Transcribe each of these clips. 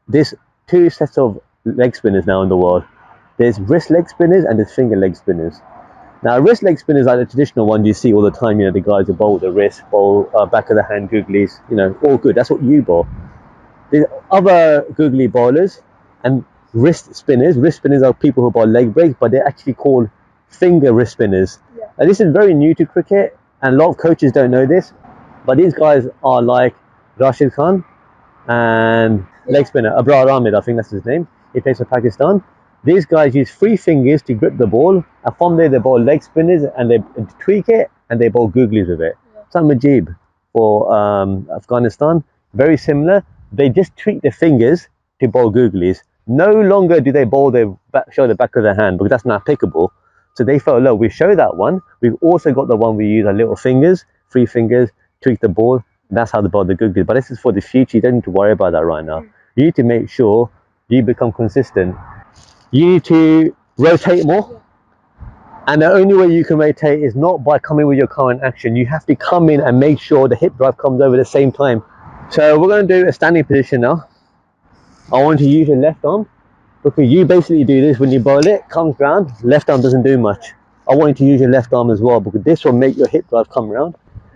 there's two sets of leg spinners now in the world. There's wrist leg spinners and there's finger leg spinners. Now, wrist leg spinners are the traditional ones you see all the time. You know, the guys who bowl the wrist, bowl back of the hand googlies. You know, all good. That's what you bowl. There's other googly bowlers and wrist spinners. Wrist spinners are people who bowl leg breaks, but they're actually called finger wrist spinners. Yeah. Now, this is very new to cricket, and a lot of coaches don't know this. But these guys are like Rashid Khan and leg spinner Abrar Ahmed, I think that's his name. He plays for Pakistan. These guys use 3 fingers to grip the ball, and from there they bowl leg spinners and they tweak it and they bowl googlies with it. Yeah. So Majib for Afghanistan, very similar. They just tweak their fingers to bowl googlies. No longer do they bowl their show the back of their hand because that's not applicable. So they felt, look, we show that one. We've also got the one we use our little fingers, 3 fingers, tweak the ball. That's how they bowl the googlies. But this is for the future. You don't need to worry about that right now. You need to make sure you become consistent. You need to rotate more. And the only way you can rotate is not by coming with your current action. You have to come in and make sure the hip drive comes over at the same time. So we're going to do a standing position now. I want you to use your left arm, because you basically do this when you bowl it, comes round, left arm doesn't do much. I want you to use your left arm as well, because this will make your hip drive come round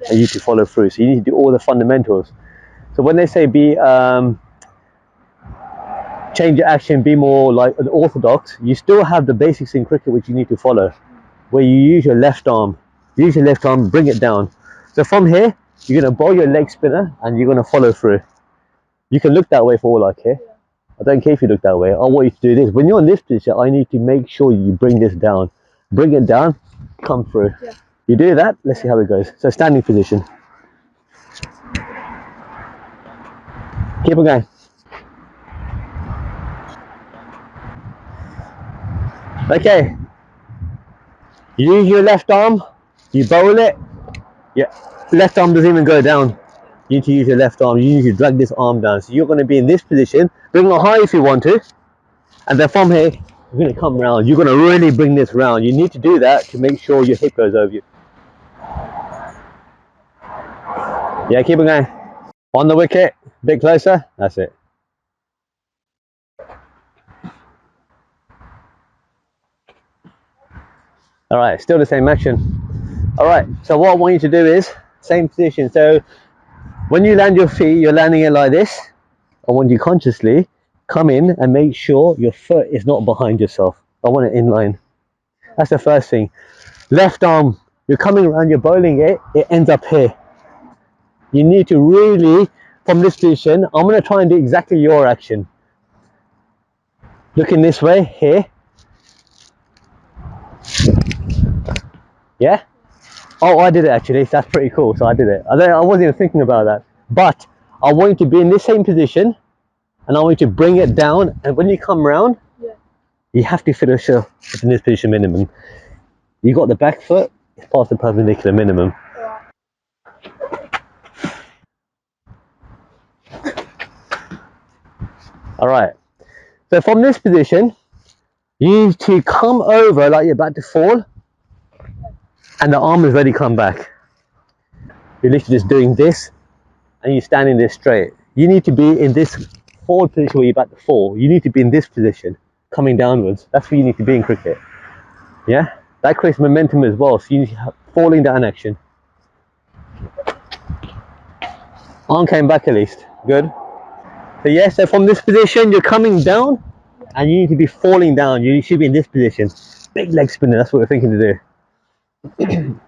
and you to follow through. So you need to do all the fundamentals. So when they say change your action, be more like an orthodox, you still have the basics in cricket which you need to follow, where you use your left arm, bring it down. So from here, you're going to bowl your leg spinner and you're going to follow through. You can look that way for all I care. I don't care if you look that way. I want you to do this. When you're in this position, I need to make sure you bring this down. Bring it down, come through. Yeah. You do that, let's see how it goes. So standing position. Keep on going. Okay. Use your left arm, you bowl it. Yeah. Left arm doesn't even go down. You need to use your left arm. You need to drag this arm down. So you're going to be in this position. Bring it high if you want to. And then from here, you're going to come round. You're going to really bring this round. You need to do that to make sure your hip goes over you. Yeah, keep on going. On the wicket, a bit closer. That's it. All right, still the same action. All right, so what I want you to do is, same position. So when you land your feet, you're landing it like this. I want you consciously come in and make sure your foot is not behind yourself. I want it in line. That's the first thing. Left arm, you're coming around, you're bowling it, it ends up here. You need to really, from this position, I'm going to try and do exactly your action. Looking this way, here. Yeah? Oh, I did it actually. That's pretty cool. So I did it. I wasn't even thinking about that. But I want you to be in this same position, and I want you to bring it down. And when you come round, you have to finish in this position minimum. You got the back foot, it's past the perpendicular minimum. All right. So from this position, you need to come over like you're about to fall, and the arm is ready to come back. You're literally just doing this, and you're standing there straight. You need to be in this forward position where you're about to fall. You need to be in this position, coming downwards. That's where you need to be in cricket. Yeah? That creates momentum as well. So you need to have falling down action. Arm came back at least. Good. So yeah, so from this position, you're coming down, and you need to be falling down. You should be in this position. Big leg spinner, that's what we're thinking to do.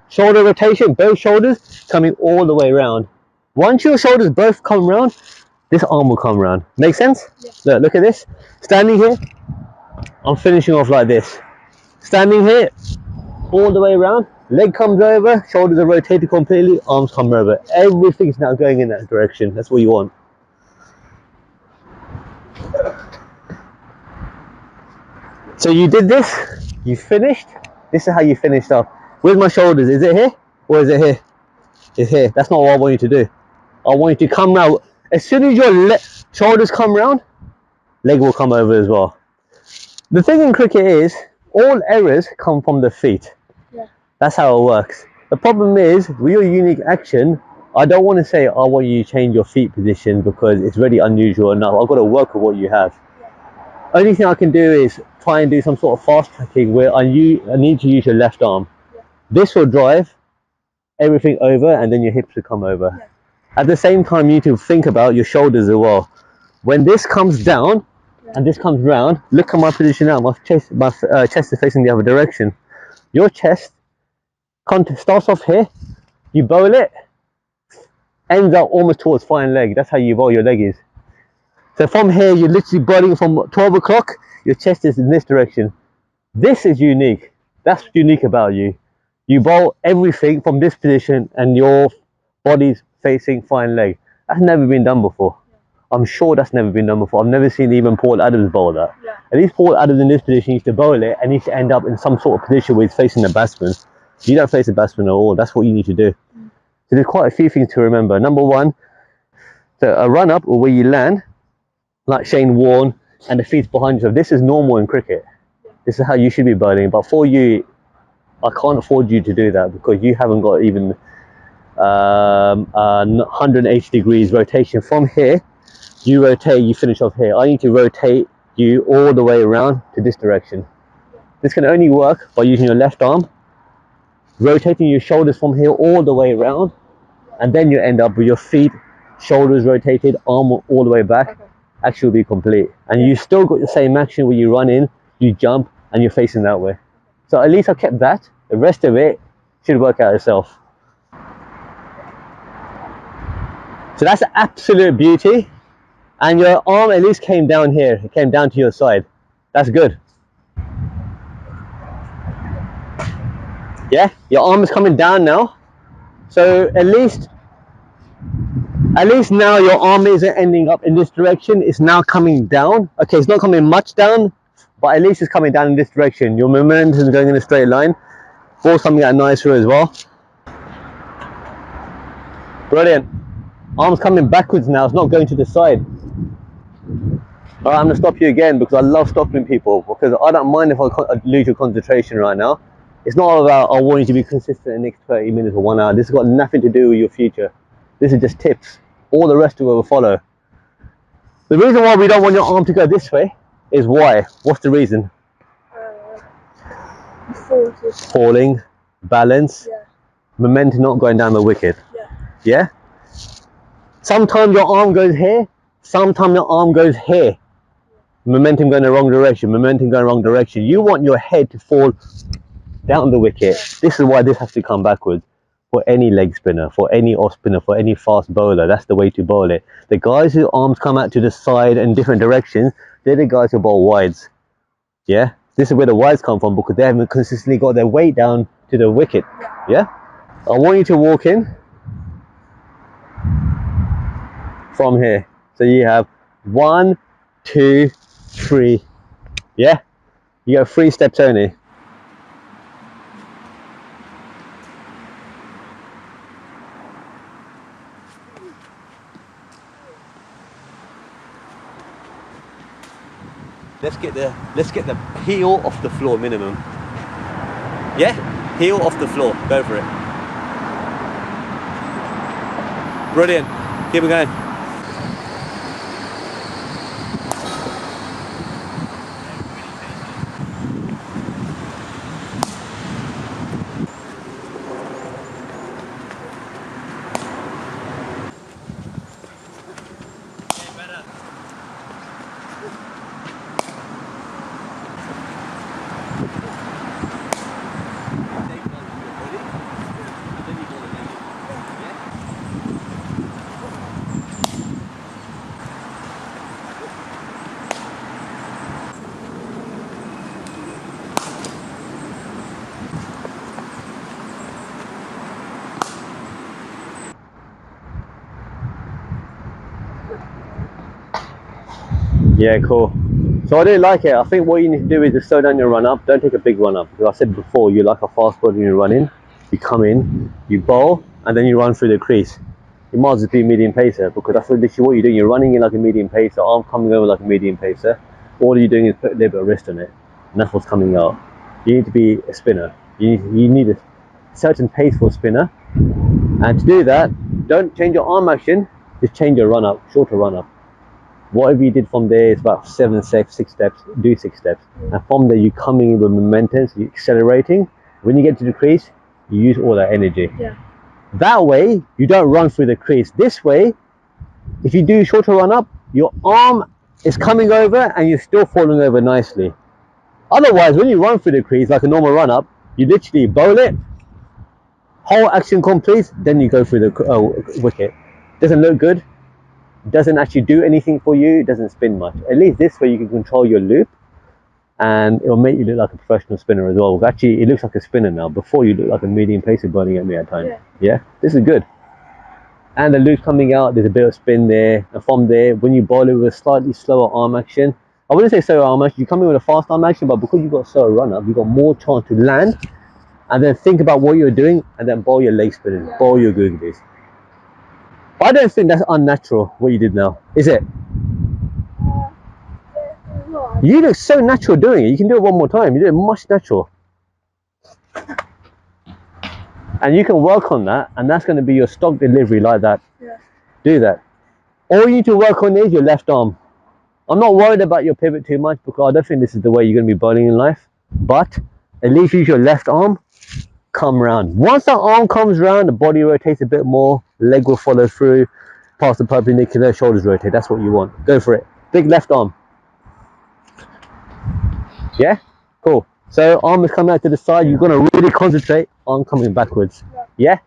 Shoulder rotation, both shoulders coming all the way around. Once your shoulders both come around, this arm will come around. Make sense? Yeah. Look at this. Standing here, I'm finishing off like this. Standing here, all the way around, leg comes over, shoulders are rotated completely, arms come over. Everything's now going in that direction. That's what you want. So you did this, you finished. This is how you finished up. Where's my shoulders? Is it here or is it here? It's here. That's not what I want you to do. I want you to come round. As soon as your shoulders come round, leg will come over as well. The thing in cricket is, all errors come from the feet. Yeah. That's how it works. The problem is, with your unique action, I don't want to say I want you to change your feet position because it's really unusual enough. I've got to work with what you have. Only thing I can do is try and do some sort of fast tracking where I need to use your left arm. This will drive everything over and then your hips will come over. At the same time, you need to think about your shoulders as well. When this comes down and this comes round, look at my position now. My chest is facing the other direction. Your chest starts off here, you bowl it, ends up almost towards fine leg. That's how you bowl your leg is. So from here, you're literally bowling from 12 o'clock, your chest is in this direction. This is unique. That's unique about you. You bowl everything from this position and your body's facing fine leg. That's never been done before. I'm sure that's never been done before. I've never seen even Paul Adams bowl that. At least Paul Adams in this position used to bowl it and he used to end up in some sort of position where he's facing the batsman. You don't face the batsman at all. That's what you need to do. So there's quite a few things to remember. Number one, so a run up or where you land, like Shane Warne, and the feet's behind you. So this is normal in cricket. This is how you should be bowling. But for you, I can't afford you to do that because you haven't got even 180 degrees rotation. From here, you rotate, you finish off here. I need to rotate you all the way around to this direction. This can only work by using your left arm, rotating your shoulders from here all the way around, and then you end up with your feet, shoulders rotated, arm all the way back. Action will be complete. And you still got the same action where you run in, you jump, and you're facing that way. So at least I kept that. The rest of it should work out itself. So that's absolute beauty. And your arm at least came down here. It came down to your side. That's good. Yeah, your arm is coming down now. So at least now your arm isn't ending up in this direction. It's now coming down. Okay, it's not coming much down, but at least it's coming down in this direction. Your momentum is going in a straight line. Ball's coming out nicer as well. Brilliant. Arm's coming backwards now. It's not going to the side. All right, I'm going to stop you again because I love stopping people because I don't mind if I lose your concentration right now. It's not about I want you to be consistent in the next 30 minutes or 1 hour. This has got nothing to do with your future. This is just tips. All the rest of it will follow. The reason why we don't want your arm to go this way is why? What's the reason? Falling, balance, momentum not going down the wicket. Yeah? Sometimes your arm goes here, sometimes your arm goes here. Momentum going the wrong direction, momentum going the wrong direction. You want your head to fall down the wicket. This is why this has to come backwards. For any leg spinner, for any off spinner, for any fast bowler, that's the way to bowl it. The guys whose arms come out to the side in different directions, they're the guys who bowl wides. Yeah? This is where the wides come from because they haven't consistently got their weight down to the wicket. Yeah? I want you to walk in from here. So you have 1, 2, 3. Yeah? You got 3 steps only. Let's get the heel off the floor minimum. Yeah? Heel off the floor. Go for it. Brilliant. Keep it going. Yeah, cool. So I didn't like it. I think what you need to do is just slow down your run up. Don't take a big run up. Because I said before, you like a fast bowler when you run in. You come in, you bowl, and then you run through the crease. You might as well be a medium pacer because that's literally what you're doing. You're running in like a medium pacer, arm coming over like a medium pacer. All you're doing is put a little bit of wrist on it. And that's what's coming out. You need to be a spinner. You need a certain pace for a spinner. And to do that, don't change your arm action, just change your run up, shorter run up. Whatever you did from there is about 7 steps, 6 steps, do 6 steps. And from there, you're coming in with momentum, so you're accelerating. When you get to the crease, you use all that energy. Yeah. That way, you don't run through the crease. This way, if you do shorter run up, your arm is coming over and you're still falling over nicely. Otherwise, when you run through the crease like a normal run up, you literally bowl it, whole action complete, then you go through the wicket. Doesn't look good, doesn't actually do anything for you, doesn't spin much. At least this way you can control your loop and it will make you look like a professional spinner as well. Actually, it looks like a spinner now. Before, you look like a medium pacer burning at me at times. Yeah, this is good. And the loop's coming out, there's a bit of spin there, and from there, when you bowl it with a slightly slower arm action, I wouldn't say slower arm action, you come in with a fast arm action, but because you've got a slower run up, you've got more chance to land, and then think about what you're doing, and then bowl your leg spinners, bowl your googlies. I don't think that's unnatural, what you did now, is it? You look so natural doing it, you can do it one more time, you do it much natural. And you can work on that, and that's going to be your stock delivery like that. Yeah. Do that. All you need to work on is your left arm. I'm not worried about your pivot too much because I don't think this is the way you're going to be bowling in life. But at least use your left arm, come round. Once that arm comes round, the body rotates a bit more, leg will follow through, past the perpendicular, shoulders rotate. That's what you want. Go for it. Big left arm. Yeah? Cool. So arm is coming out to the side, you're going to really concentrate on coming backwards. Yeah?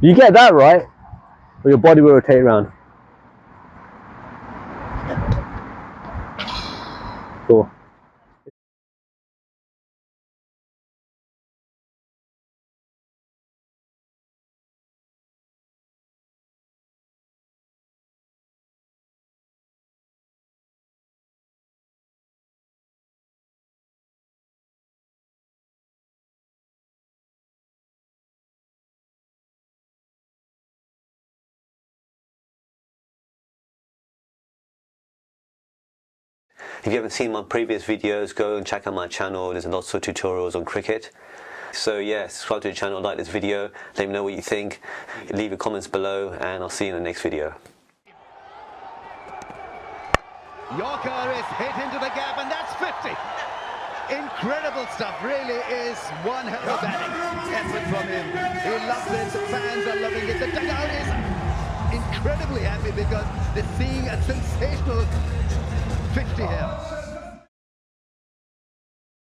You get that right, or your body will rotate around. Cool. If you haven't seen my previous videos, go and check out my channel. There's lots of tutorials on cricket. So yeah, subscribe to the channel, like this video, let me know what you think, leave your comments below, and I'll see you in the next video. Yorker is hit into the gap, and that's 50. Incredible stuff, really is one hell of a batting effort from him. He loves it, the fans are loving it, the dugout is incredibly happy because they're seeing a sensational 50 here.